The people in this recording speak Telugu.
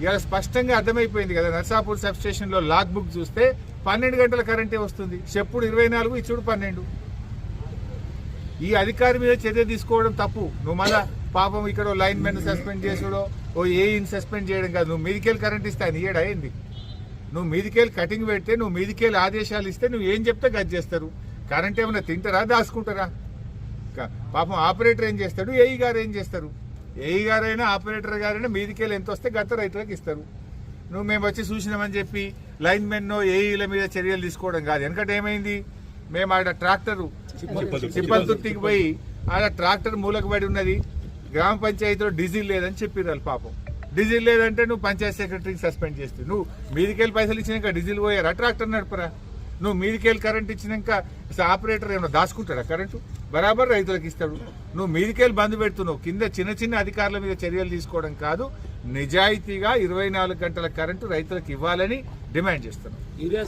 ఇవాళ స్పష్టంగా అర్థమైపోయింది కదా. నర్సాపూర్ సబ్ స్టేషన్ లో లాగ్ బుక్ చూస్తే 12 గంటల కరెంటే వస్తుంది. చెప్పుడు 24, ఇచ్చుడు 12. ఈ అధికారి మీద చర్య తీసుకోవడం తప్పు. నువ్వు మళ్ళా పాపం ఇక్కడ లైన్ మెన్ సస్పెండ్ చేసుడో ఏఈని సస్పెండ్ చేయడం కాదు. నువ్వు మీదికెళ్ళి కరెంట్ ఇస్తే ఆయన ఇయ్యడా ఏంది? నువ్వు మీదికెళ్ళి కటింగ్ పెడితే, నువ్వు మీదికెళ్ళి ఆదేశాలు ఇస్తే నువ్వు ఏం చెప్తే గది చేస్తారు. కరెంట్ ఏమైనా తింటారా, దాచుకుంటారా? పాపం ఆపరేటర్ ఏం చేస్తాడు, ఏఈ గారు ఏం చేస్తారు? ఏఈ గారైనా ఆపరేటర్ గారైనా మీదికెళ్ళి ఎంత వస్తే గత రైతులకు ఇస్తారు. నువ్వు మేము వచ్చి చూసినామని చెప్పి లైన్ మెన్నో ఏఈల మీద చర్యలు తీసుకోవడం కాదు. ఎందుకంటే ఏమైంది, మేము ఆడ ట్రాక్టర్ సిప్పల్తుర్తికి పోయి ఆడ ట్రాక్టర్ మూలకు పడి ఉన్నది, గ్రామ పంచాయతీలో డీజిల్ లేదని చెప్పిర్రు. పాపం డీజిల్ లేదంటే నువ్వు పంచాయత్ సెక్రటరీకి సస్పెండ్ చేస్తే, నువ్వు మీదికెళ్ళి పైసలు ఇచ్చినాక డీజిల్ పోయారా, ట్రాక్టర్ నడపరా? నువ్వు మీదికెళ్ళి కరెంట్ ఇచ్చినాక ఆపరేటర్ ఏమైనా దాచుకుంటాడా కరెంటు? బరాబర్ రైతులకు ఇస్తాడు. నువ్వు మీదికెళ్ళి బంద్ పెడుతున్నావు. కింద చిన్న చిన్న అధికారుల మీద చర్యలు తీసుకోవడం కాదు, నిజాయితీగా 24 గంటల కరెంటు రైతులకు ఇవ్వాలని డిమాండ్ చేస్తున్నావు.